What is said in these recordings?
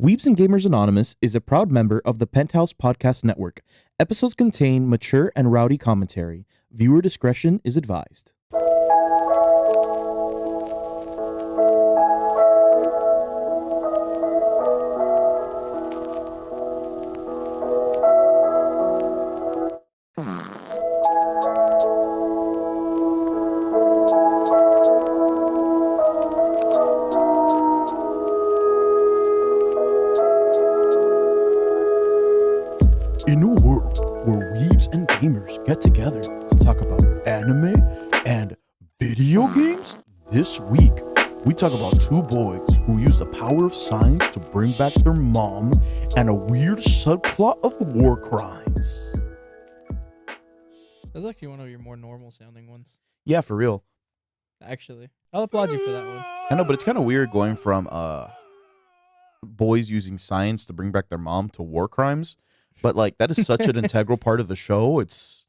Weebs and Gamers Anonymous is a proud member of the Penthouse Podcast Network. Episodes contain mature and rowdy commentary. Viewer discretion is advised. In a world where weebs and gamers get together to talk about anime and video games, this week we talk about two boys who use the power of science to bring back their mom and a weird subplot of war crimes. That's actually one of your more normal sounding ones. Yeah, for real. Actually, I'll applaud you for that one. I know, but it's kind of weird going from boys using science to bring back their mom to war crimes. But, like, that is such an integral part of the show. It's...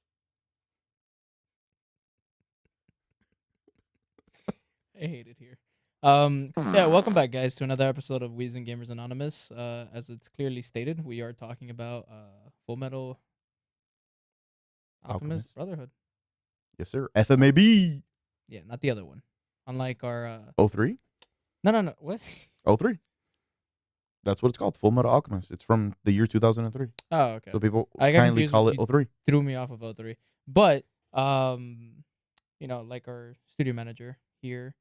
I hate it here. Yeah, welcome back, guys, to another episode of Weebs and Gamers Anonymous. As it's clearly stated, we are talking about fullmetal alchemist brotherhood. Yes, sir. FMAB. Yeah, not the other one. Unlike our... 03? No. What? 03. That's what it's called, Full Metal Alchemist. It's from the year 2003. Oh, okay. So people I got kindly confused. call it You 03. Threw me off of 03. But, like our studio manager here,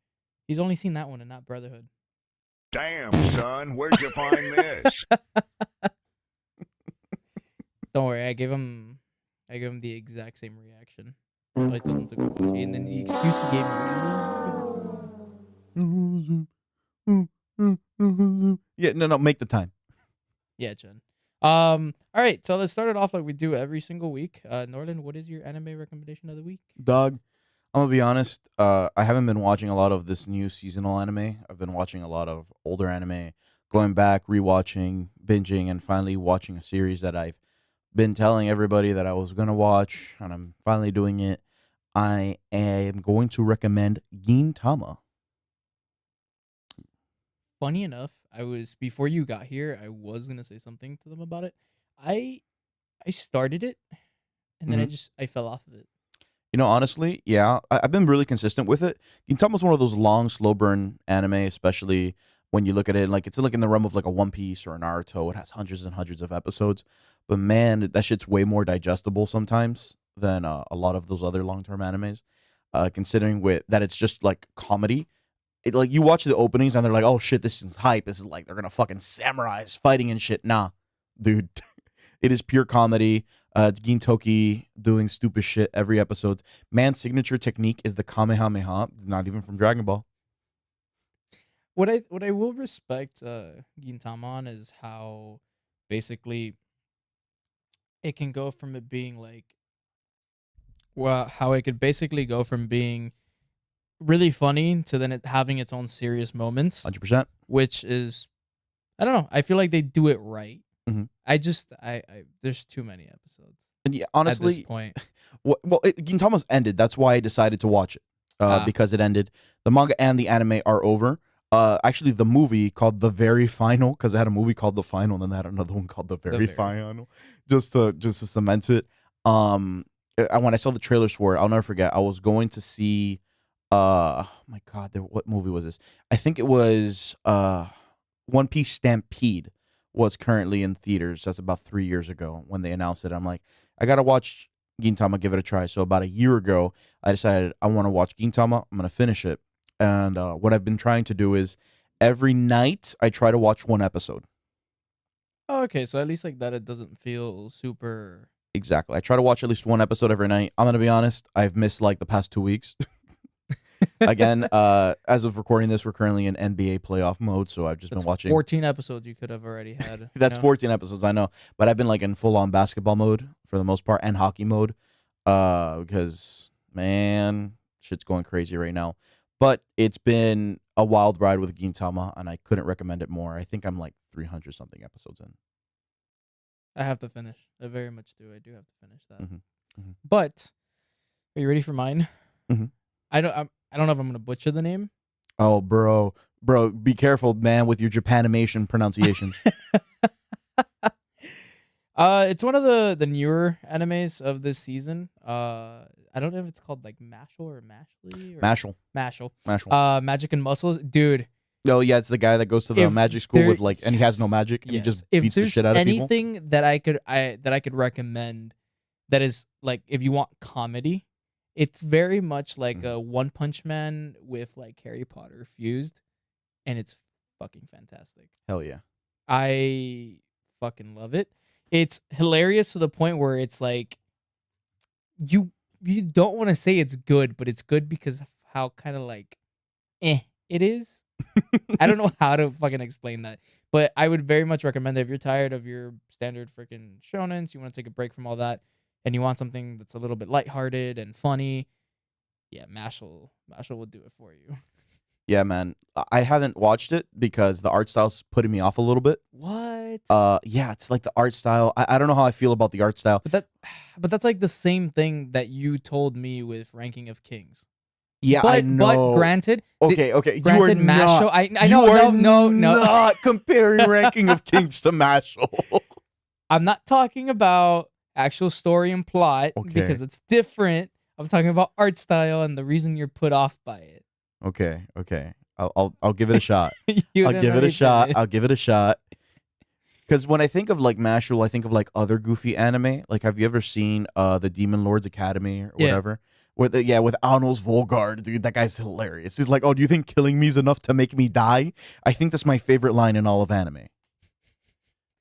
he's only seen that one and not Brotherhood. Damn, son, where'd you find this? Don't worry, I gave him the exact same reaction. I told him to go watch it, and then the excuse he gave me. Yeah, no, make the time. Yeah, Jen. All right, so let's start it off like we do every single week. Norland, what is your anime recommendation of the week? Dog, I'm gonna be honest. I haven't been watching a lot of this new seasonal anime. I've been watching a lot of older anime, going back, rewatching, binging, and finally watching a series that I've been telling everybody that I was gonna watch, and I'm finally doing it. I am going to recommend Gintama. Funny enough, before you got here, I was gonna say something to them about it. I started it, and then I fell off of it. You know, honestly, yeah, I've been really consistent with it. Gintama's one of those long, slow burn anime, especially when you look at it. Like, it's like in the realm of like a One Piece or a Naruto. It has hundreds and hundreds of episodes, but man, that shit's way more digestible sometimes than a lot of those other long term animes. Considering that it's just like comedy. Like, you watch the openings and they're like, oh shit, this is hype. This is like they're gonna fucking samurais fighting and shit. Nah, dude, it is pure comedy. It's Gintoki doing stupid shit every episode. Man's signature technique is the Kamehameha, not even from Dragon Ball. What I will respect Gintama on is how basically it can go from it being like, well, how it could basically go from being really funny to then it having its own serious moments. 100%. Which is, I don't know. I feel like they do it right. Mm-hmm. I there's too many episodes. And yeah, honestly, at this point. Gintama's ended. That's why I decided to watch it. Because it ended. The manga and the anime are over. Actually, the movie called The Very Final, because I had a movie called The Final, and then they had another one called The Very Final, just to cement it. When I saw the trailers for it, I'll never forget. I was going to see. Oh my God, what movie was this? I think it was One Piece Stampede was currently in theaters. That's about 3 years ago when they announced it. I'm like, I gotta watch Gintama, give it a try. So about a year ago, I decided I want to watch Gintama. I'm gonna finish it. And what I've been trying to do is every night I try to watch one episode. Oh, okay, so at least like that, it doesn't feel super. Exactly. I try to watch at least one episode every night. I'm gonna be honest. I've missed like the past 2 weeks. Again, as of recording this, we're currently in NBA playoff mode, so I've just been watching 14 episodes you could have already had. That's 14 episodes, I know, but I've been like in full-on basketball mode for the most part and hockey mode, because man, shit's going crazy right now. But it's been a wild ride with Gintama, and I couldn't recommend it more. I think I'm like 300 something episodes in. I have to finish. I very much do. I do have to finish that. Mm-hmm. Mm-hmm. But are you ready for mine? Mm-hmm. I don't know if I'm gonna butcher the name. Oh, bro, be careful, man, with your Japanimation pronunciations. It's one of the newer animes of this season. I don't know if it's called like Mashal or Mashley or Mashal. Mashal. Magic and Muscles, dude. Oh yeah, it's the guy that goes to the If magic school there- with like, and he has no yes, magic, and he just If beats the there's shit out of people. anything that I could recommend, that is like if you want comedy, it's very much like a One Punch Man with like Harry Potter fused, and it's fucking fantastic. Hell yeah. I fucking love it. It's hilarious to the point where it's like you don't want to say it's good, but it's good because of how kind of like it is. I don't know how to fucking explain that, but I would very much recommend that if you're tired of your standard freaking shonens, you want to take a break from all that, and you want something that's a little bit lighthearted and funny. Yeah, Mashal will do it for you. Yeah, man. I haven't watched it because the art style's putting me off a little bit. What? Yeah, it's like the art style. I don't know how I feel about the art style. But that's like the same thing that you told me with Ranking of Kings. Yeah, I know. But granted, okay. Granted, Mashal. I know. No. Not comparing Ranking of Kings to Mashal. I'm not talking about actual story and plot Okay. because it's different. I'm talking about art style and the reason you're put off by it. Okay. I'll give it a shot. You I'll didn't give it a already shot. finish. I'll give it a shot. Because when I think of like Mashal, I think of like other goofy anime. Like, have you ever seen the Demon Lords Academy or Yeah. whatever? With Arnold's Volgard, dude, that guy's hilarious. He's like, "Oh, do you think killing me is enough to make me die?" I think that's my favorite line in all of anime.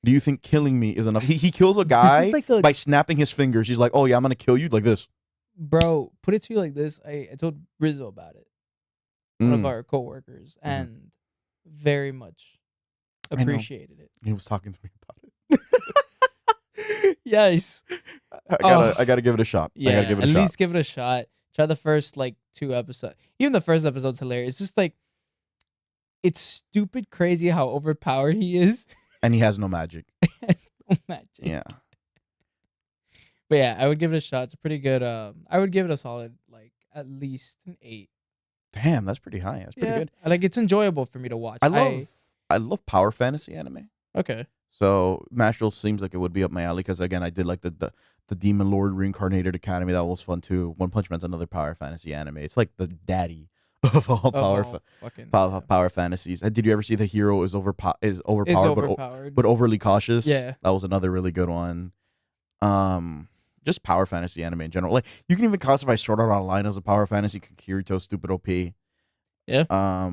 Do you think killing me is enough? He kills a guy like a- by snapping his fingers. He's like, "Oh yeah, I'm gonna kill you like this." Bro, put it to you like this. I told Rizzo about it, one of Mm. our coworkers, and very much know. appreciated it. He was talking to me about it. Yes. I gotta give it a shot. I Yeah, gotta give it a at shot. least give it a shot. Try the first like 2 episodes. Even the first episode's hilarious. It's just like it's stupid crazy how overpowered he is. And he has no magic. Magic. Yeah. But yeah, I would give it a shot. It's a pretty good. I would give it a solid like at least an 8. Damn, that's pretty high. That's pretty good. Like it's enjoyable for me to watch. I love power fantasy anime. Okay. So Mashal seems like it would be up my alley because again, I did like the Demon Lord Reincarnated Academy. That was fun too. One Punch Man's another power fantasy anime. It's like the daddy of all power fantasies. Did you ever see the hero is overpowered, Is but overpowered. but overly cautious? Yeah. That was another really good one. Just power fantasy anime in general. Like you can even classify Sword Art Online as a power fantasy. Kirito, stupid OP. Yeah.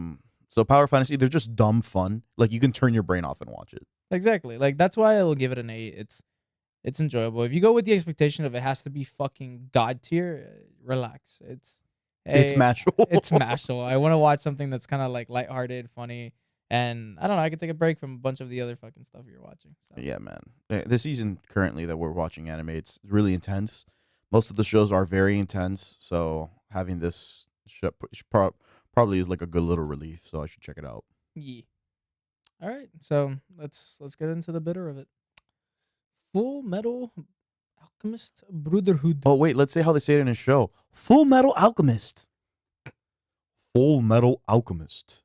So power fantasy, they're just dumb fun. Like you can turn your brain off and watch it. Exactly. Like that's why I will give it an 8. It's enjoyable. If you go with the expectation of it has to be fucking god tier, relax. It's Mashal. It's Mashal. I want to watch something that's kind of like lighthearted, funny, and I don't know. I could take a break from a bunch of the other fucking stuff you're watching. So. Yeah, man. The season currently that we're watching anime, it's really intense. Most of the shows are very intense, so having this show probably is like a good little relief. So I should check it out. Yeah. All right. So let's get into the bitter of it. Full Metal Alchemist Brotherhood. Oh wait, let's say how they say it in a show. Full Metal Alchemist. Full Metal Alchemist.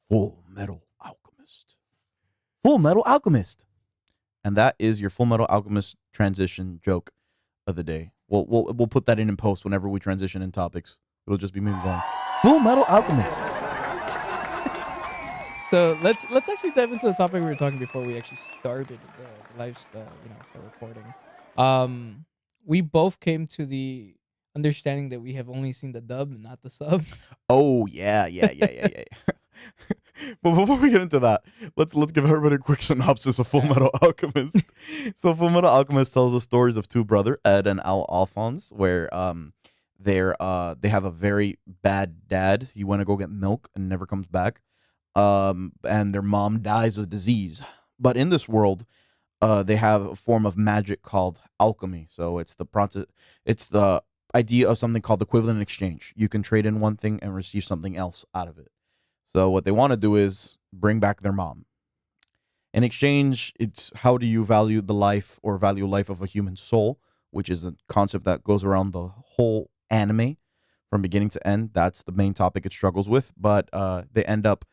Full Metal Alchemist. Full Metal Alchemist. And that is your Full Metal Alchemist transition joke of the day. We'll put that in post whenever we transition in topics. It'll just be me going, Full Metal Alchemist. So let's actually dive into the topic we were talking before we actually started the live the recording. We both came to the understanding that we have only seen the dub and not the sub. Oh yeah. But before we get into that, let's give everybody a quick synopsis of Full Metal Alchemist. So Full Metal Alchemist tells the stories of two brothers, Ed and Alphonse, where they have a very bad dad. He went to go get milk and never comes back. And their mom dies of disease. But in this world, they have a form of magic called alchemy. So it's the idea of something called equivalent exchange. You can trade in one thing and receive something else out of it. So what they want to do is bring back their mom. In exchange, it's how do you value the life or value life of a human soul, which is a concept that goes around the whole anime from beginning to end. That's the main topic it struggles with. But they end up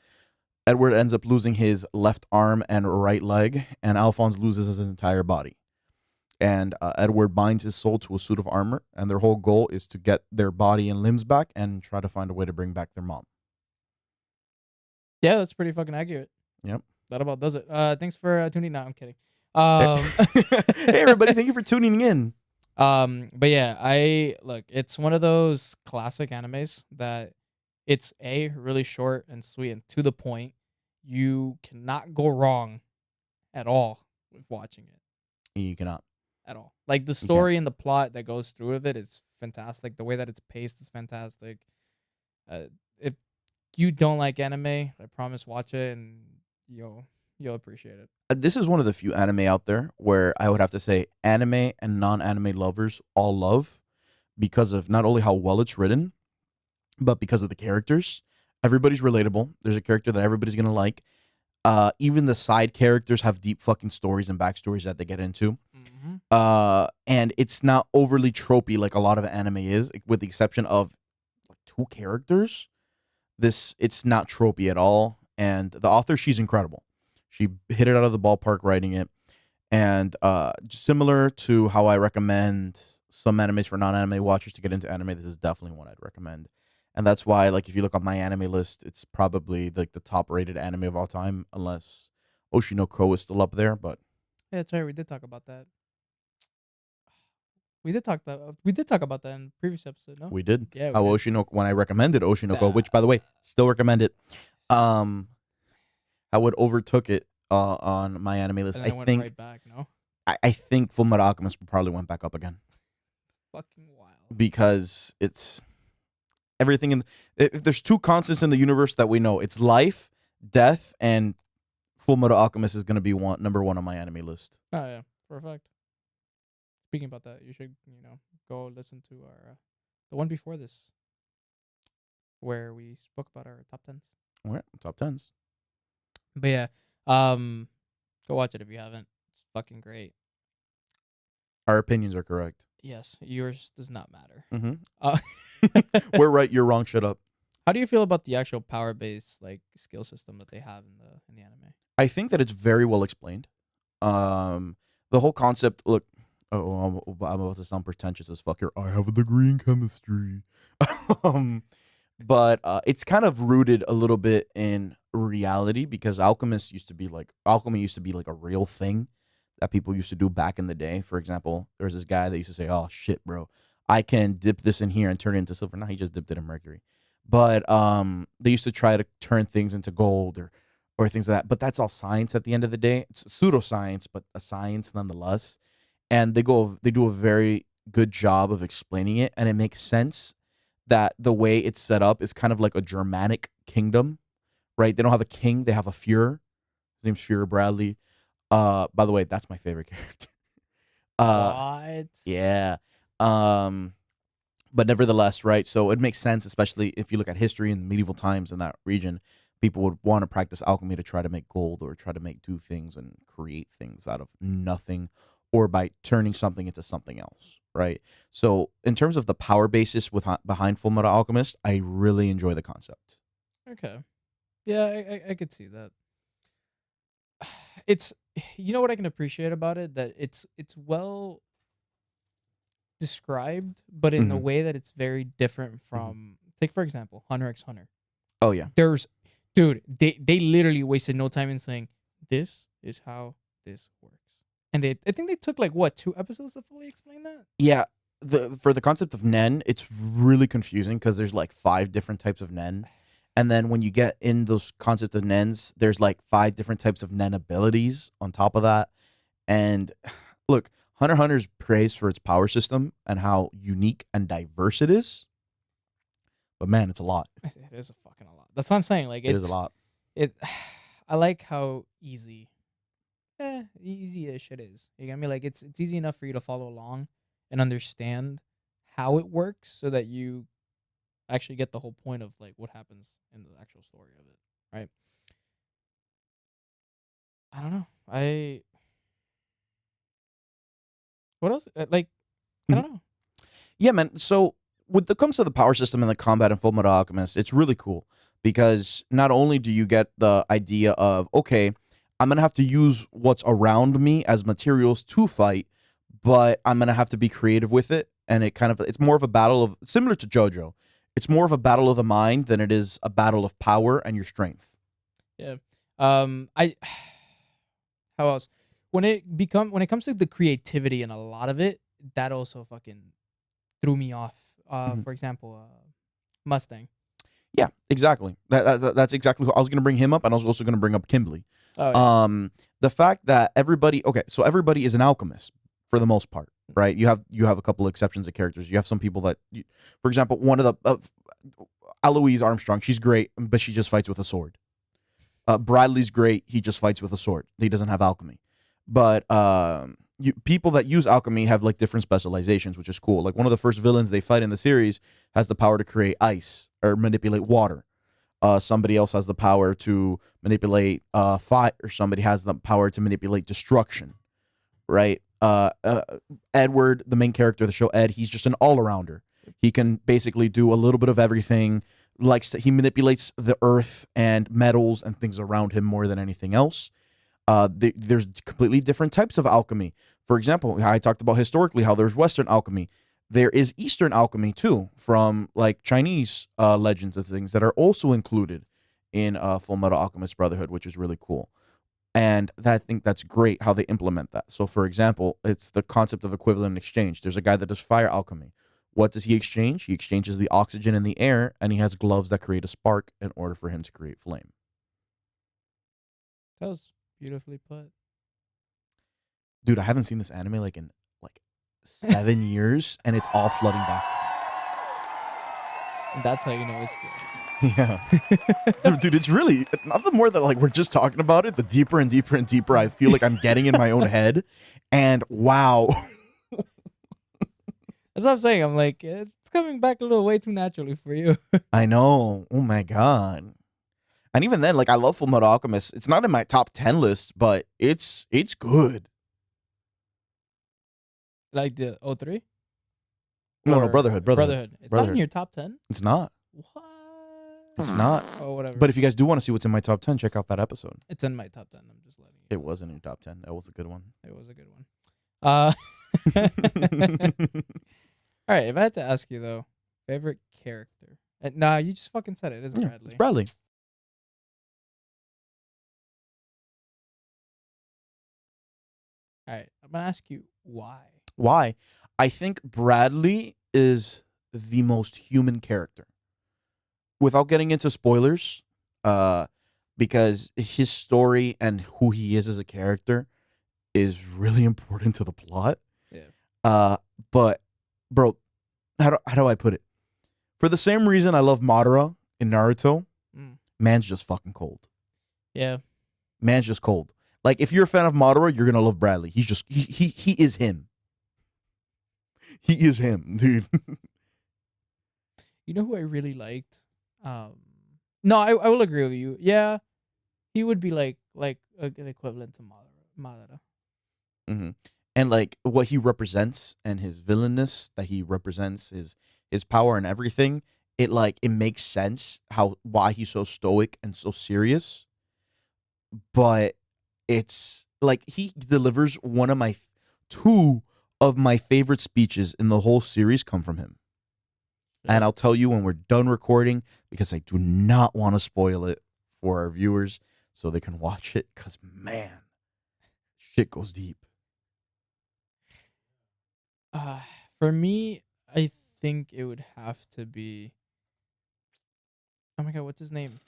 Edward ends up losing his left arm and right leg, and Alphonse loses his entire body. And Edward binds his soul to a suit of armor, and their whole goal is to get their body and limbs back and try to find a way to bring back their mom. Yeah, that's pretty fucking accurate. Yep. That about does it. Thanks for tuning in. No, I'm kidding. Hey everybody, thank you for tuning in. But yeah, look, it's one of those classic animes that it's really short and sweet and to the point. You cannot go wrong at all with watching it. You cannot. At all. Like the story and the plot that goes through with it is fantastic. The way that it's paced is fantastic. If you don't like anime, I promise watch it and you'll appreciate it. This is one of the few anime out there where I would have to say anime and non-anime lovers all love because of not only how well it's written, but because of the characters. Everybody's relatable. There's a character that everybody's going to like. Even the side characters have deep fucking stories and backstories that they get into. And it's not overly tropey like a lot of anime is, with the exception of like 2 characters. It's not tropey at all. And the author, she's incredible. She hit it out of the ballpark writing it. And similar to how I recommend some animes for non-anime watchers to get into anime, this is definitely one I'd recommend. And that's why, like, if you look on my anime list, it's probably like the top-rated anime of all time, unless Oshinoko is still up there. But yeah, that's right. We did talk about that. We did talk about that in the previous episode, no? we did. Yeah. How Oshinoko, when I recommended Oshinoko, which, by the way, still recommend it. How it overtook it on my anime list. And then I went think right back, no? I think Fullmetal Alchemist probably went back up again. It's fucking wild. Because it's everything in. If there's 2 constants in the universe that we know, it's life, death, and Fullmetal Alchemist is going to be number 1 on my anime list. Oh yeah, for a fact. Speaking about that, you should go listen to our the one before this, where we spoke about our top 10s. All right, top 10s. But yeah, go watch it if you haven't. It's fucking great. Our opinions are correct. Yes, yours does not matter. Mm-hmm. We're right, you're wrong. Shut up. How do you feel about the actual power-based like skill system that they have in the anime? I think that it's very well explained. The whole concept. Look, I'm about to sound pretentious as fuck here. I have a degree in chemistry. But it's kind of rooted a little bit in reality because alchemy used to be like a real thing that people used to do back in the day. For example, there was this guy that used to say, "Oh shit, bro, I can dip this in here and turn it into silver." Now he just dipped it in mercury. But they used to try to turn things into gold or things like that. But that's all science at the end of the day. It's pseudoscience, but a science nonetheless. And they do a very good job of explaining it, and it makes sense that the way it's set up is kind of like a Germanic kingdom, right? They don't have a king, they have a Führer. His name's Führer Bradley. By the way, that's my favorite character. What? Yeah. But nevertheless, right? So it makes sense, especially if you look at history in medieval times in that region, people would want to practice alchemy to try to make gold or try to do things and create things out of nothing, or by turning something into something else, right? So in terms of the power basis behind Fullmetal Alchemist, I really enjoy the concept. Okay. Yeah, I could see that. It's what I can appreciate about it, that it's well described, but in a way that it's very different from take for example, Hunter x Hunter. Oh yeah. They literally wasted no time in saying this is how this works. And I think they took like 2 episodes to fully explain that? Yeah. For the concept of Nen, it's really confusing because there's like 5 different types of Nen. And then when you get in those concepts of Nens, there's like 5 different types of Nen abilities on top of that. And look, Hunter x Hunter's praised for its power system and how unique and diverse it is. But man, it's a lot. It is a fucking a lot. That's what I'm saying. Like it is a lot. I like how easy-ish it is. You get me? Like it's easy enough for you to follow along and understand how it works so that you actually get the whole point of like what happens in the actual story of it, right? I don't know. What else? I don't know. Yeah, man. So when it comes to the power system and the combat in Fullmetal Alchemist, it's really cool because not only do you get the idea of, okay, I'm going to have to use what's around me as materials to fight, but I'm going to have to be creative with it. And it's more of a battle of, similar to JoJo, it's more of a battle of the mind than it is a battle of power and your strength. Yeah. How else? When it comes to the creativity and a lot of it, that also fucking threw me off. For example, Mustang. Yeah, exactly. That's exactly who I was going to bring him up, and I was also going to bring up Kimberly. Oh, yeah. The fact that everybody is an alchemist for the most part, right? You have a couple of exceptions of characters. You have some people that, for example, one of the Eloise Armstrong, she's great, but she just fights with a sword. Bradley's great, he just fights with a sword. He doesn't have alchemy. But people that use alchemy have like different specializations, which is cool. Like one of the first villains they fight in the series has the power to create ice or manipulate water. Somebody else has the power to manipulate fire, or somebody has the power to manipulate destruction, right? Edward, the main character of the show, Ed, he's just an all-arounder. He can basically do a little bit of everything. He manipulates the earth and metals and things around him more than anything else. There's completely different types of alchemy. For example, I talked about historically how there's Western alchemy. There is Eastern alchemy too, from like Chinese legends and things that are also included in Fullmetal Alchemist Brotherhood, which is really cool. And I think that's great how they implement that. So, for example, it's the concept of equivalent exchange. There's a guy that does fire alchemy. What does he exchange? He exchanges the oxygen in the air, and he has gloves that create a spark in order for him to create flame. That was beautifully put. Dude, I haven't seen this anime like in 7 years, and it's all flooding back to And that's how you know it's good. me. Yeah. So, dude, it's really, not the more that like we're just talking about it, the deeper and deeper and deeper I feel like I'm getting in my own head. And wow. That's what I'm saying. I'm like, it's coming back a little way too naturally for you. I know. Oh my God. And even then, like, I love Fullmetal Alchemist. It's not in my top 10 list, but it's good. Like the 03? No, Or Brotherhood. It's not in your top 10? It's not. What? It's not. Oh, whatever. But if you guys do want to see what's in my top 10, check out that episode. It's in my top 10. I'm just letting you It was in your top 10. That was a good one. It was a good one. All right, if I had to ask you though, favorite character? Nah, you just fucking said it. It's Yeah, Bradley. it's Bradley. All right, I'm gonna ask you why. Why? I think Bradley is the most human character. Without getting into spoilers, because his story and who he is as a character is really important to the plot. Yeah. But bro, how do I put it? For the same reason I love Madara in Naruto, man's just fucking cold. Yeah. Man's just cold. Like if you're a fan of Madara, you're gonna love Bradley. He's just he is him. He is him, dude. You know who I really liked? No, I will agree with you. Yeah, he would be like an equivalent to Madara. Mm-hmm. And like what he represents and his villainness that he represents, his power and everything, it makes sense why he's so stoic and so serious. But it's like he delivers two of my favorite speeches in the whole series come from him. Yeah. And I'll tell you when we're done recording, because I do not want to spoil it for our viewers so they can watch it, because man, shit goes deep. For me, I think it would have to be, oh my God, what's his name?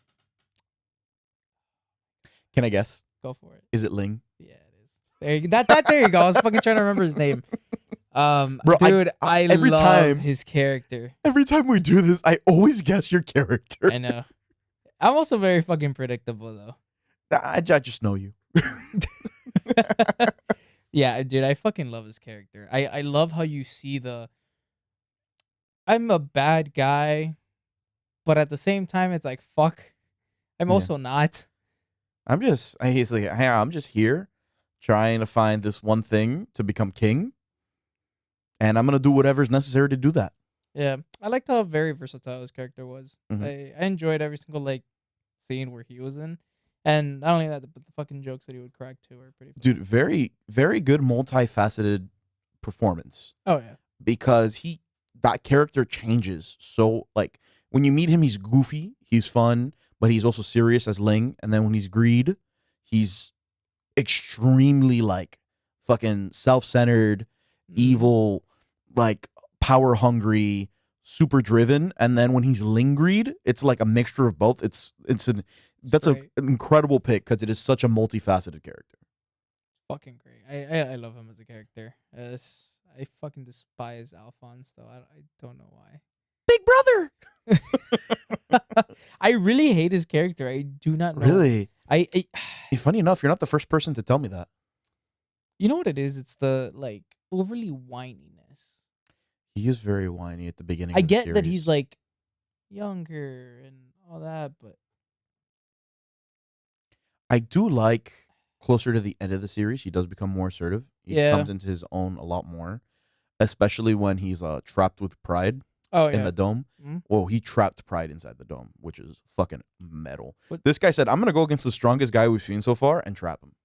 Can I guess? Go for it. Is it Ling? Yeah, it is. There you go. I was fucking trying to remember his name. Bro, dude, I love his character. Every time we do this, I always guess your character. I know. I'm also very fucking predictable though. I just know you. Yeah, dude, I fucking love his character. I love how you see I'm a bad guy, but at the same time, it's like, fuck, I'm also not. He's like, hey, I'm just here trying to find this one thing to become king, and I'm going to do whatever's necessary to do that. Yeah, I liked how very versatile his character was. Mhm. I enjoyed every single like scene where he was in, and not only that, but the fucking jokes that he would crack too were pretty funny. Dude, very, very good multifaceted performance Oh yeah, because that character changes. So like when you meet him, he's goofy, he's fun, but he's also serious as Ling. And then when he's Greed, he's extremely like fucking self-centered, Mhm. evil, like power hungry, super driven. And then when he's Ling Greed, it's like a mixture of both. That's right. an incredible pick because it is such a multifaceted character. Fucking great. I love him as a character. I fucking despise Alphonse though. I don't know why. Big brother. I really hate his character. I do not know. Really? I Funny enough, you're not the first person to tell me that. you know what it is? It's the like overly whininess. He is very whiny at the beginning. I of the get that series. he's like younger and all that, but I do like closer to the end of the series, he does become more assertive. He Yeah. comes into his own a lot more, especially when he's trapped with Pride oh in yeah. the dome. Mhm. Well, he trapped Pride inside the dome, which is fucking metal. What- This guy said, "I'm gonna go against the strongest guy we've seen so far and trap him."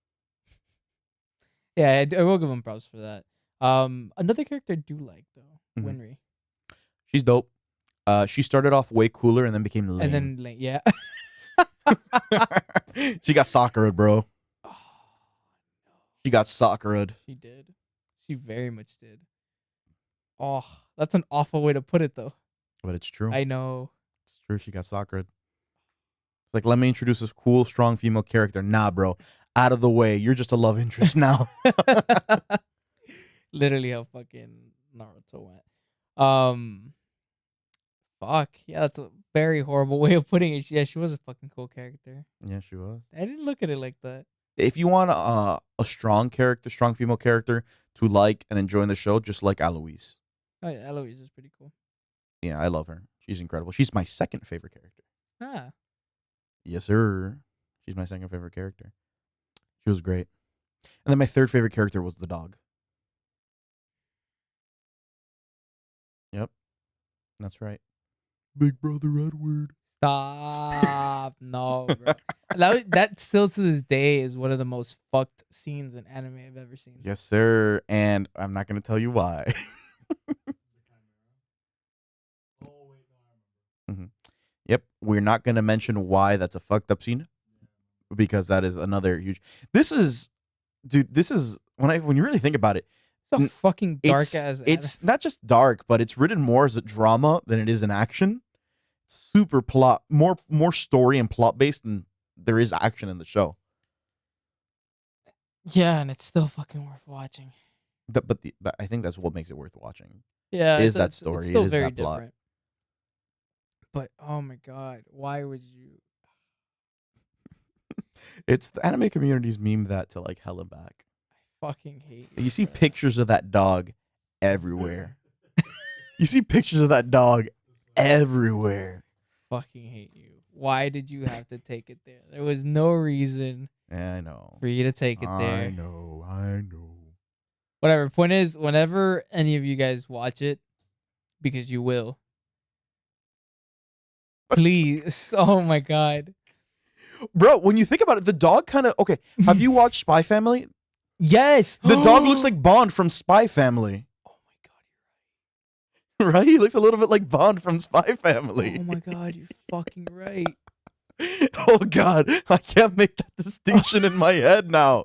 Yeah, I will give him props for that. Another character I do like though, Mhm. Winry, She's dope. She started off way cooler and then became lame. and then like yeah. She got Sakura, bro. Oh, She got Sakura. she did. She very much did. Oh, that's an awful way to put it though. But it's true. I know. It's true. She got Sakura. It's like, let me introduce this cool, strong female character. Nah, bro. Out of the way. You're just a love interest now. Literally how fucking Naruto went. Fuck. Yeah, that's a very horrible way of putting it. Yeah, she was a fucking cool character. Yeah, she was. I didn't look at it like that. If you want a strong character, strong female character to like and enjoy in the show, just like Eloise. Oh yeah, Eloise is pretty cool. Yeah, I love her. She's incredible. She's my second favorite character. Ah. Yes, sir. She's my second favorite character. She was great. And then my third favorite character was the dog. Yep. That's right. Big Brother Edward. Stop. No, bro. That still to this day is one of the most fucked scenes in anime I've ever seen. Yes, sir. And I'm not going to tell you why. Mhm. Yep. We're not going to mention why that's a fucked up scene because that is another huge. This is, dude, when you really think about it, It's a fucking dark ass. it's not just dark, but it's written more as a drama than it is an action. Super plot, more story and plot based than there is action in the show. Yeah, and it's still fucking worth watching. But I think that's what makes it worth watching. Yeah, Is that it's story, still it is very that plot. different. But oh my god, why would you? It's the anime community's meme that to like hell and back. I fucking hate. You see bro. pictures of that dog everywhere. You see pictures of that dog everywhere. Fucking hate you. Why did you have to take it there? There was no reason Yeah, I know. for you to take it I there. know. Whatever. Point is, whenever any of you guys watch it, because you will, please. Oh my god. Bro, when you think about it, the dog kind of okay. Have you watched Spy Family? Yes. The dog looks like Bond from Spy Family. Oh my god, Right? He looks a little bit like Bond from Spy Family. you're right. Oh my god, you're fucking right. Oh god, I can't make that distinction in my head now.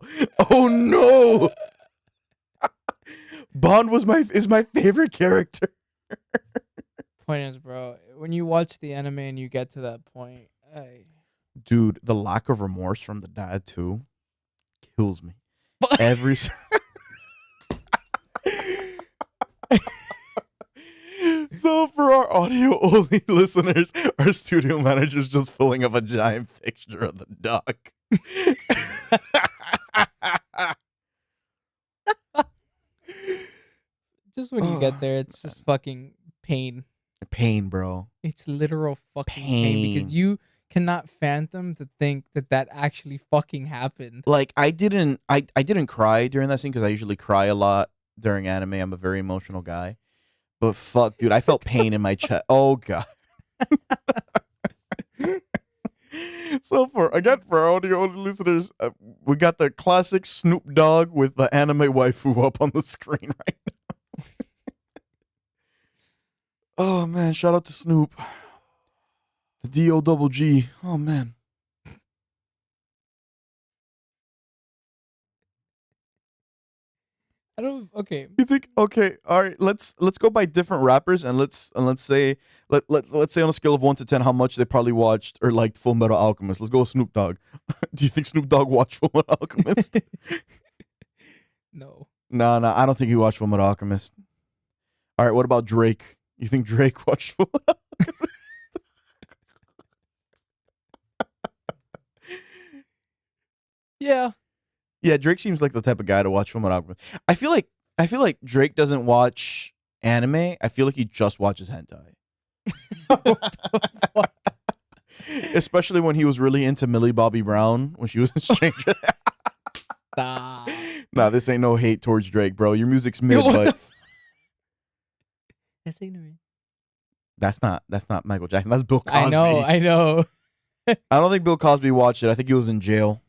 Oh no. Bond is my favorite character. Point is, bro, when you watch the anime and you get to that point, Dude, the lack of remorse from the dad too kills me. Every So for our audio only listeners, our studio manager's just pulling up a giant picture of the dog. just when you get there, it's just fucking pain. Pain, bro. It's literal fucking pain because Pain. you cannot fathom to think that actually fucking happened. Like I didn't cry during that scene because I usually cry a lot during anime. I'm a very emotional guy. But fuck, dude, I felt pain in my chest. Oh god. So for our audio listeners, we got the classic Snoop Dogg with the anime waifu up on the screen right now. Oh man, shout out to Snoop. The D-O-double-G. Oh man. I don't. Okay. You think okay, all right, let's go by different rappers and let's say let's say on a scale of 1 to 10 how much they probably watched or liked Full Metal Alchemist. Let's go with Snoop Dogg. Do you think Snoop Dogg watched Full Metal Alchemist? No. No, I don't think he watched Full Metal Alchemist. All right, what about Drake? You think Drake watched Full Metal Alchemist? Yeah. Yeah, Drake seems like the type of guy to watch Full Metal Alchemist. I feel like Drake doesn't watch anime. I feel like he just watches hentai. What the fuck? Especially when he was really into Millie Bobby Brown when she was in Stranger. Stop. Nah, this ain't no hate towards Drake, bro. Your music's mid, What but the That's ignorant. that's not Michael Jackson. That's Bill Cosby. I know. I don't think Bill Cosby watched it. I think he was in jail.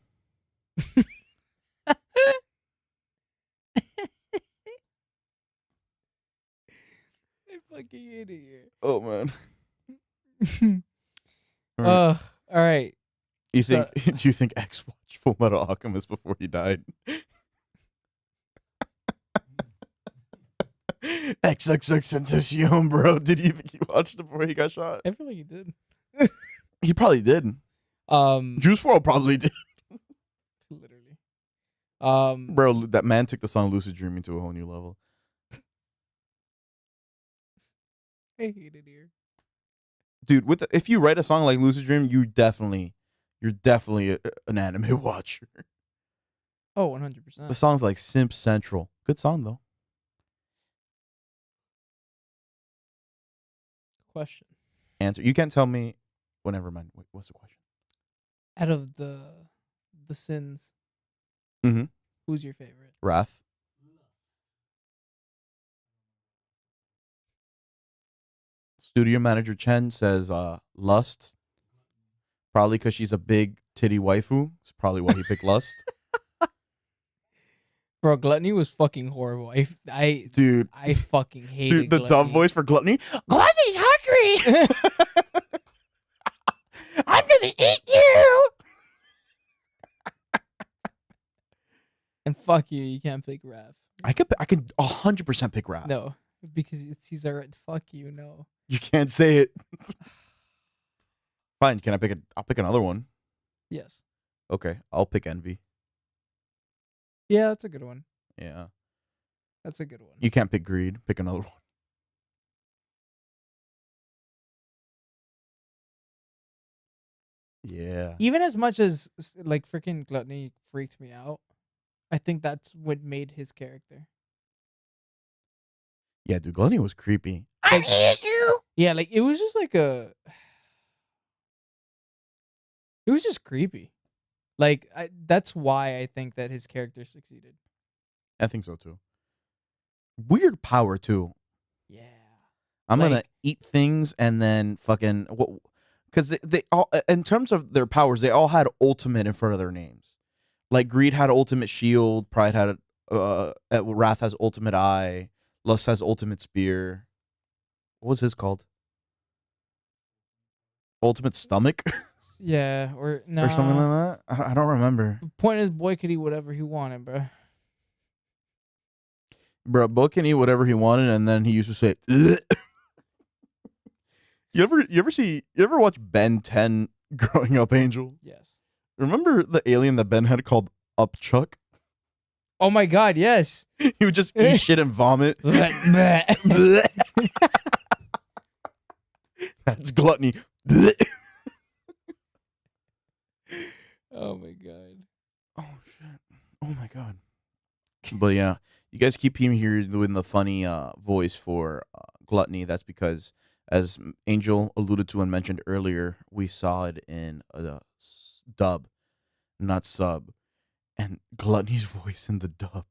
I fucking hate it here. Oh man. Ugh. All right. You think? Do you think X watched Full Metal Alchemist before he died? XXXTentacion, bro. Did you think he watched it before he got shot? I feel like you did. He probably did. Juice WRLD probably did. Literally. Bro, that man took the song "Lucid Dreaming" to a whole new level. I hate it here. Dude, if you write a song like "Lucid Dream," you're definitely an anime watcher. Oh, 100%. The song's like Simp Central. Good song though. Question. Answer. You can't tell me. Well, never mind. Wait, what's the question? Out of the sins, Mm-hmm. who's your favorite? Wrath. Studio manager Chen says Lust. Probably because she's a big titty waifu. It's probably why he picked Lust. Bro, Gluttony was fucking horrible. Dude. I fucking hated Dude, the Gluttony. dub voice for Gluttony. Gluttony's hungry. I'm gonna eat you. And fuck you, you can't pick Raph. I could 100% pick Wrath. No, because he's alright. Fuck you, no. You can't say it. Fine, can I pick I'll pick another one. Yes. Okay, I'll pick Envy. Yeah, that's a good one. Yeah. That's a good one. You can't pick Greed. Pick another one. Yeah. Even as much as like freaking Gluttony freaked me out, I think that's what made his character. Yeah, dude, Gluttony was creepy. Like, I eat you. Yeah, like it was just like it was just creepy. Like that's why I think that his character succeeded. I think so too. Weird power too. Yeah. I'm Like- gonna eat things and then fucking what? Because they all, in terms of their powers, they all had ultimate in front of their names. Like Greed had ultimate shield, Pride had Wrath has ultimate eye, Lust has ultimate spear. What was his called? Ultimate stomach Yeah, or no. or something like that. I don't remember. Point is, boy could eat whatever he wanted, bro. Bro, Bo can eat whatever he wanted, and then he used to say, "Ugh." You ever watch Ben 10 growing up, Angel? Yes. Remember the alien that Ben had called Upchuck? Oh my God, yes. He would just eat shit and vomit. Bleh. That's gluttony. Oh my God. Oh shit. Oh my god. But yeah, you guys keep hearing the funny voice for Gluttony. That's because, as Angel alluded to and mentioned earlier, we saw it in the dub, not sub. And Gluttony's voice in the dub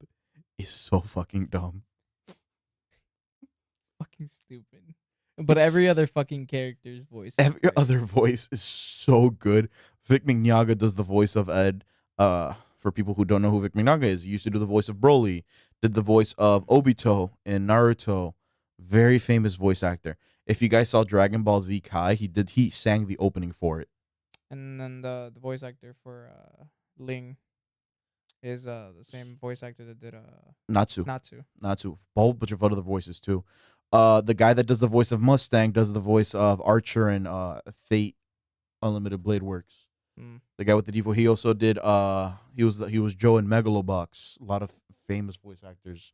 is so fucking dumb. Fucking fucking stupid. But every other fucking character's voice. Every other voice is so good. Vic Mignogna does the voice of Ed. For people who don't know who Vic Mignogna is, he used to do the voice of Broly, did the voice of Obito in Naruto. Very famous voice actor. If you guys saw Dragon Ball Z Kai, he sang the opening for it. And then the voice actor for Ling is the same voice actor that did Natsu. Natsu. A whole bunch of other voices too. The guy that does the voice of Mustang does the voice of Archer in Fate Unlimited Blade Works. The guy with the default, he also did he was Joe in Megalobox. A lot of famous voice actors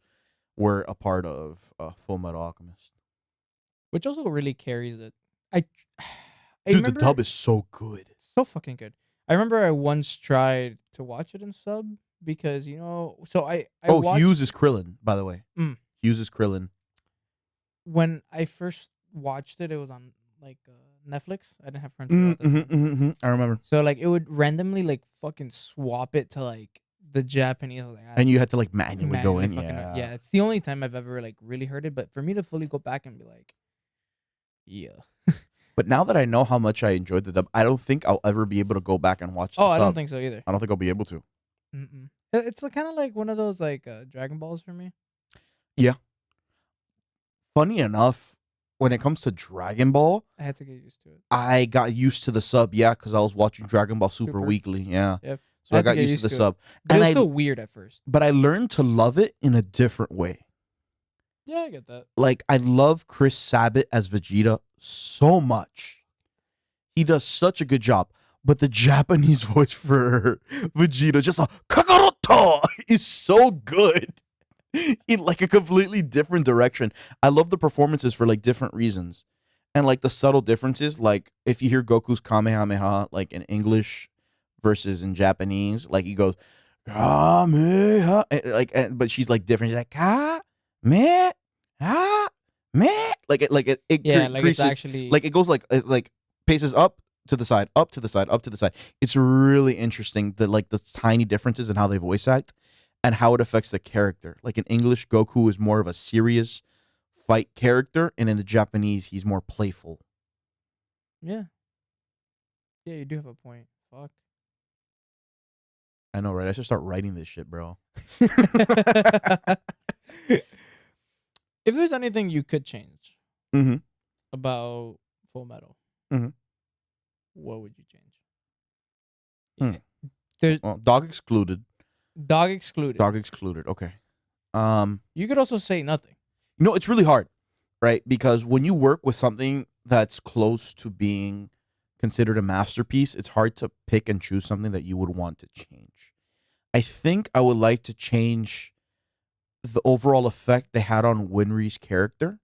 were a part of Fullmetal Alchemist. Which also really carries it. I Dude, remember, the dub is so good. so fucking good. I remember I once tried to watch it in sub because so I watched, Hughes is Krillin, by the way. Hughes is Krillin. When I first watched it, it was on like Netflix. I didn't have Crunchyroll at the time. I remember. So like it would randomly like fucking swap it to like the Japanese. I was like, And you had to like manually go in. Yeah, it's the only time I've ever like really heard it. But for me to fully go back and be like, yeah. But now that I know how much I enjoyed the dub, I don't think I'll ever be able to go back and watch the sub. I don't think so either. I don't think I'll be able to. It's kind of like one of those like Dragon Balls for me. Yeah. Funny enough, when it comes to Dragon Ball, I had to get used to it. I got used to the sub, because I was watching Dragon Ball Super weekly, Yep. So I got used to the sub. But it was still weird at first. But I learned to love it in a different way. Yeah, I get that. Like, I love Chris Sabat as Vegeta so much. He does such a good job. But the Japanese voice for Vegeta, just a Kakaroto, is so good. In like a completely different direction. I love the performances for like different reasons. And like the subtle differences, like if you hear Goku's Kamehameha like in English versus in Japanese, like he goes Kameha, but she's like different. She's like Kamehameha, it it's actually like it goes like paces up to the side, up to the side, up to the side. It's really interesting that like the tiny differences in how they voice act and how it affects the character. Like in English, Goku is more of a serious fight character, and in the Japanese, he's more playful. Yeah. Yeah, you do have a point. Fuck. I know, right? I should start writing this shit, bro. If there's anything you could change about Full Metal, what would you change? There's Dog excluded. Dog excluded. Dog excluded. Okay. You could also say nothing. It's really hard, right? Because when you work with something that's close to being considered a masterpiece, it's hard to pick and choose something that you would want to change. I think I would like to change the overall effect they had on Winry's character.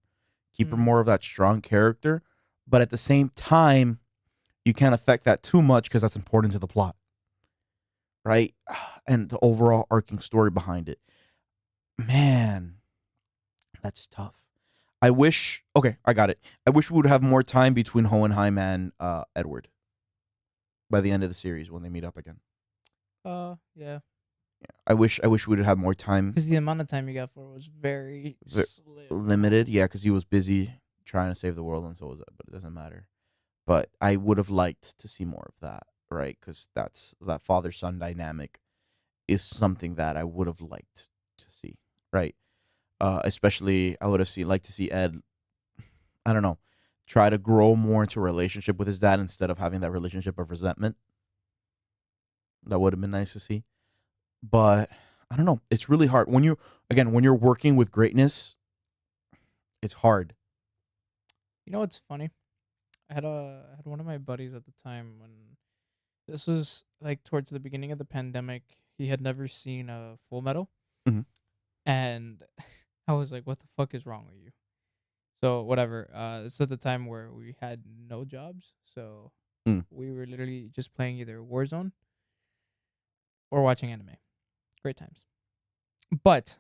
Keep her more of that strong character, but at the same time, you can't affect that too much because that's important to the plot. Right? And the overall arcing story behind it. Man, that's tough. I got it. I wish we would have more time between Hohenheim and Edward by the end of the series when they meet up again. Yeah. I wish we would have more time. Because the amount of time you got for it was very limited. Yeah, because he was busy trying to save the world, and so was that, but it doesn't matter. But I would have liked to see more of that. Right, because that father-son dynamic is something that I would have liked to see. Right, especially I would have liked to see Ed. I don't know, try to grow more into a relationship with his dad instead of having that relationship of resentment. That would have been nice to see, but I don't know. It's really hard when you're working with greatness. It's hard. You know what's funny? I had one of my buddies at the time when. This was like towards the beginning of the pandemic. He had never seen a Full Metal. And I was like, what the fuck is wrong with you? So whatever. It's at the time where we had no jobs. So we were literally just playing either Warzone or watching anime. Great times. But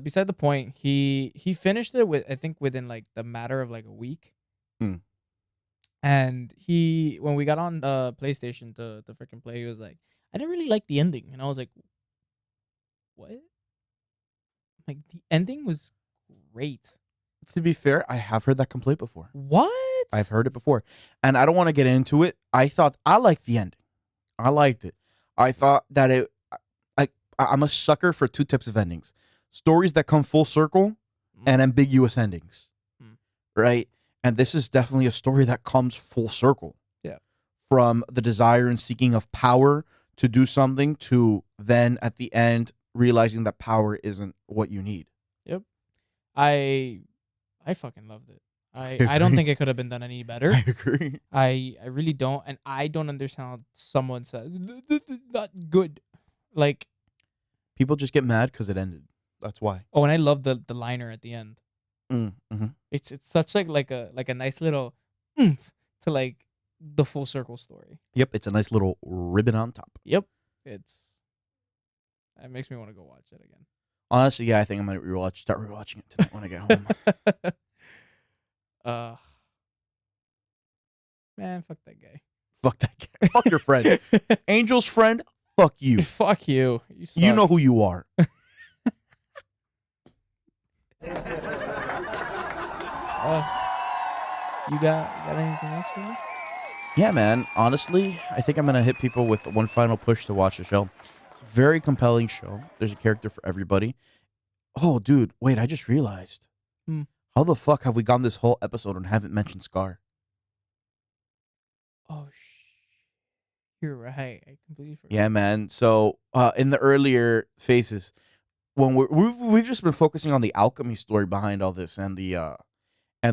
beside the point, he finished it I think within like the matter of like a week. And when we got on the PlayStation to freaking play, he was like, I didn't really like the ending. And I was like, what? Like, the ending was great. To be fair, I have heard that complaint before. What? I've heard it before, and I don't want to get into it. I liked the ending. I liked it. I thought that it. I'm a sucker for two types of endings: stories that come full circle, and ambiguous endings. Right? And this is definitely a story that comes full circle. Yeah. From the desire and seeking of power to do something to then at the end realizing that power isn't what you need. Yep. I fucking loved it. I don't think it could have been done any better. I agree. I really don't, and I don't understand how someone says not good. Like, People just get mad because it ended. That's why. oh, and I love the liner at the end. Mm-hmm. It's such like a nice little oomph to like the full circle story. Yep, it's a nice little ribbon on top. Yep. It makes me want to go watch it again. Honestly, yeah, I think I'm gonna start rewatching it tonight when I get home. Man, fuck that guy. Fuck that guy. Fuck your friend. Angel's friend. Fuck you. Fuck you. You suck. You know who you are. You got anything else for me? Yeah, man. Honestly, I think I'm gonna hit people with one final push to watch the show. It's a very compelling show. There's a character for everybody. Oh, dude, wait! I just realized. How the fuck have we gone this whole episode and haven't mentioned Scar? Oh, you're right. I completely forgot. Yeah, man. So, in the earlier phases, when we've just been focusing on the alchemy story behind all this and the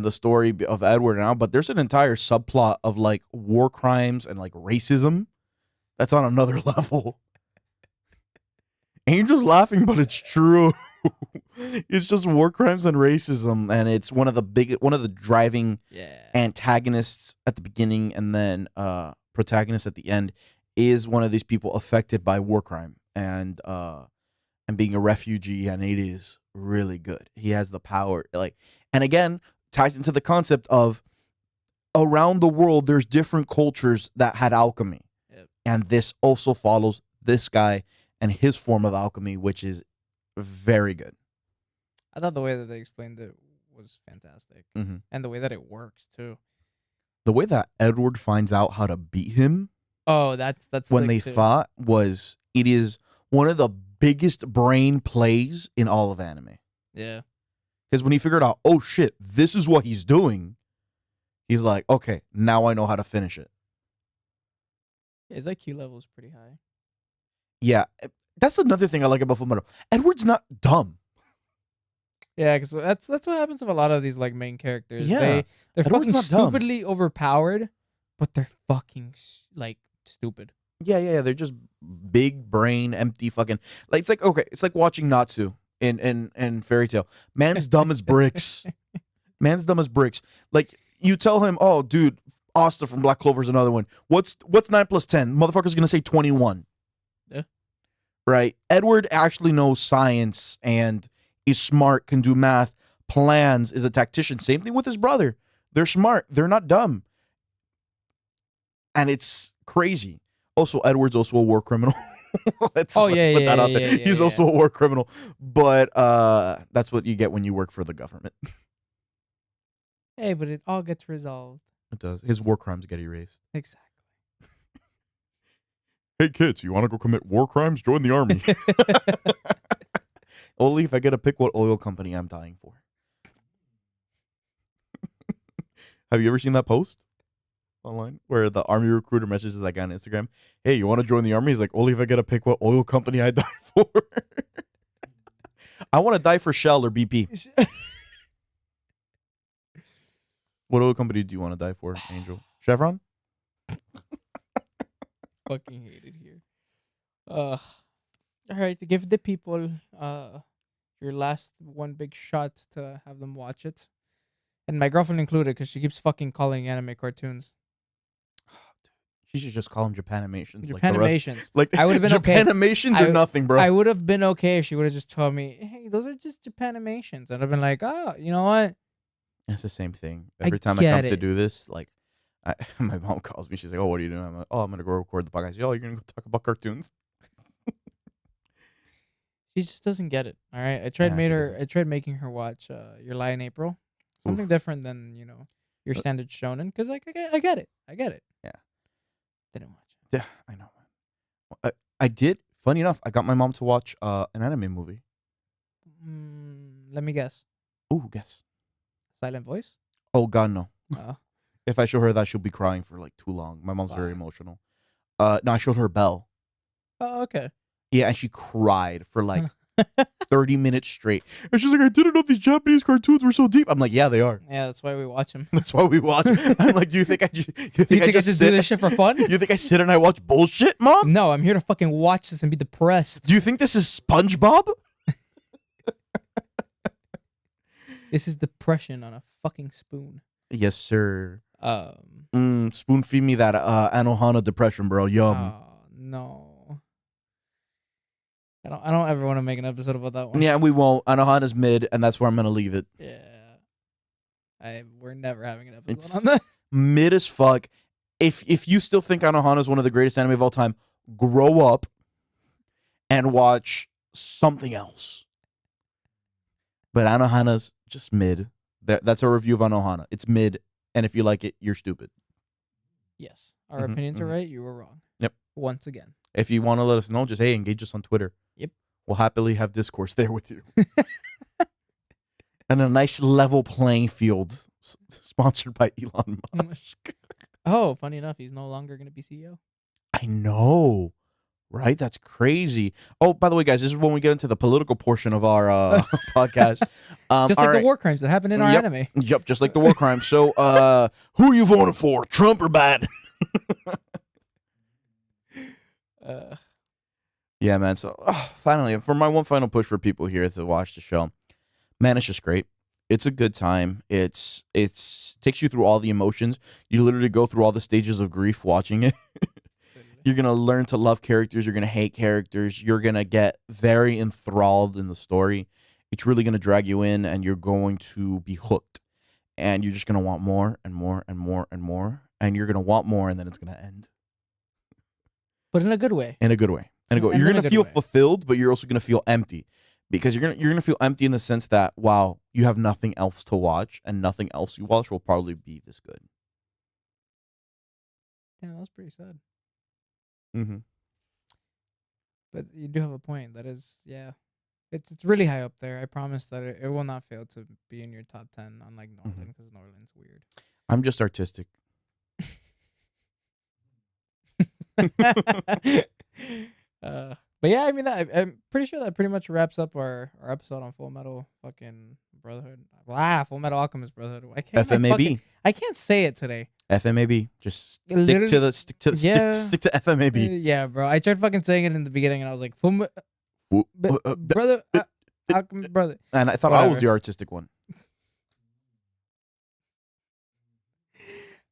story of Edward now, but there's an entire subplot of like war crimes and like racism that's on another level. Angel's laughing, but it's true. It's just war crimes and racism, and it's one of the driving antagonists at the beginning, and then protagonist at the end is one of these people affected by war crime and being a refugee, and it is really good. He has the power, like, and again ties into the concept of around the world there's different cultures that had alchemy, and this also follows this guy and his form of alchemy, which is very good. I thought the way that they explained it was fantastic, and the way that it works too. The way that Edward finds out how to beat him. Oh, that's when they too. fought it is one of the biggest brain plays in all of anime. Yeah, because when he figured out, oh shit, this is what he's doing, he's like, okay, now I know how to finish it. His IQ level is pretty high. Yeah, that's another thing I like about fullmetal. Edward's not dumb. Yeah, because that's what happens with a lot of these like main characters. Yeah, they're Edward's fucking not dumb. stupidly overpowered, but they're fucking like stupid. Yeah, they're just big brain, empty fucking. Like it's like, okay, it's like watching Natsu in Fairy Tail. Man's dumb as bricks. Man's dumb as bricks. Like you tell him, oh, dude, Asta from Black Clover's another one. What's 9 + 10? Motherfucker's gonna say 21. Yeah. Right. Edward actually knows science and is smart, can do math, plans, is a tactician. Same thing with his brother. They're smart. They're not dumb. And it's crazy. Also, Edward's also a war criminal. let's put that out there. He's also a war criminal. But that's what you get when you work for the government. Hey, but it all gets resolved. It does. His war crimes get erased. Exactly. Hey kids, you want to go commit war crimes? Join the army. Only if I get to pick what oil company I'm dying for. Have you ever seen that post online where the army recruiter messages that guy on Instagram? Hey, you want to join the army? He's like, only if I get to pick what oil company I die for. I want to die for Shell or BP. What oil company do you want to die for, Angel? Chevron? Fucking hate it here. All right, to give the people your last one big shot to have them watch it, and my girlfriend included, because she keeps fucking calling anime cartoons. She should just call them Japanimations. Japanimations. Like I would have been okay. Japanimations or nothing, bro. I would have been okay if she would have just told me, "Hey, those are just Japanimations," and I've been like, "Oh, you know what? It's the same thing. Every time I come to do this, like, my mom calls me. She's like, "Oh, what are you doing?" I'm like, "Oh, I'm gonna go record the podcast." "Oh, you're gonna go talk about cartoons?" She just doesn't get it. All right, I tried making her watch Your Lie in April, Something Oof. different than your standard shonen. Because like I get it. Yeah. Didn't watch it. Yeah, I know. I did. Funny enough, I got my mom to watch an anime movie. Let me guess. Ooh, guess. Silent Voice. Oh God, no. Oh, If I show her that, she'll be crying for like too long. My mom's very Fuck. emotional. No, I showed her Belle. oh okay. Yeah, and she cried for like 30 minutes straight. And she's like, I didn't know these Japanese cartoons were so deep. I'm like, yeah, they are. Yeah, that's why we watch them. That's why we watch. I'm like, do you think I just? You think, I just do this shit for fun? You think I sit and I watch bullshit, Mom? No, I'm here to fucking watch this and be depressed. Do you think this is SpongeBob? This is depression on a fucking spoon. Yes, sir. Um. Spoon feed me that Anohana depression, bro. Yum. Oh no. I don't ever want to make an episode about that one. Yeah, we won't. Anohana's mid, and that's where I'm gonna leave it. Yeah. We're never having an episode It's on that. mid as fuck. If you still think Anohana is one of the greatest anime of all time, grow up and watch something else. But Anohana's just mid. That's a review of Anohana. It's mid, and if you like it, you're stupid. Yes. Our opinions are right. You were wrong. Yep. Once again. If you want to let us know, just engage us on Twitter. Yep. We'll happily have discourse there with you. And a nice level playing field sponsored by Elon Musk. Oh, funny enough, he's no longer going to be CEO. I know, right? That's crazy. Oh, by the way, guys, this is when we get into the political portion of our podcast. Just like the war crimes that happened in our anime. Yep, just like the war crimes. So, who are you voting for, Trump or Biden? Yeah, man. So, finally, for my one final push for people here to watch the show, man, it's just great. It's a good time. It's takes you through all the emotions. You literally go through all the stages of grief watching it. You're gonna learn to love characters. You're gonna hate characters. You're gonna get very enthralled in the story. It's really gonna drag you in, and you're going to be hooked. And you're just gonna want more and more and more and more. And you're gonna want more, and then it's gonna end. But in a good way. In a good way. You're gonna feel fulfilled, but you're also gonna feel empty, because you're gonna feel empty in the sense that, wow, you have nothing else to watch, and nothing else you watch will probably be this good. Yeah, that's pretty sad. Mm-hmm. But you do have a point. That is, yeah, it's really high up there. I promise that it will not fail to be in your top 10, unlike Norland, because Norland's weird. I'm just artistic. But yeah, I mean, I'm pretty sure that pretty much wraps up our episode on Full Metal fucking Brotherhood. Full Metal Alchemist Brotherhood. FMAB. I can't say it today. FMAB. Just stick to FMAB. Yeah, bro. I tried fucking saying it in the beginning, and I was like, brother, Alchemist brother. And I thought I was the artistic one.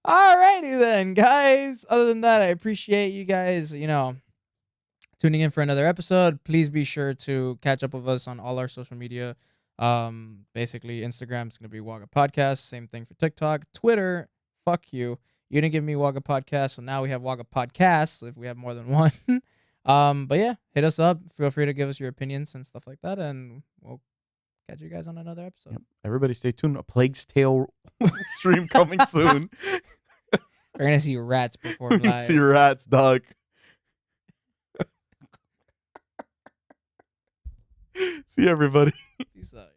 Alrighty then, guys. Other than that, I appreciate you guys, tuning in for another episode. Please be sure to catch up with us on all our social media. Basically, Instagram is going to be Waga Podcast. Same thing for TikTok. Twitter, fuck you. You didn't give me Waga Podcast, so now we have Waga Podcasts if we have more than one. But yeah, hit us up. Feel free to give us your opinions and stuff like that, and we'll catch you guys on another episode. Yep. Everybody stay tuned. A Plague's Tale stream coming soon. We're going to see rats before We're live. gonna see rats, dog. See everybody. Peace out.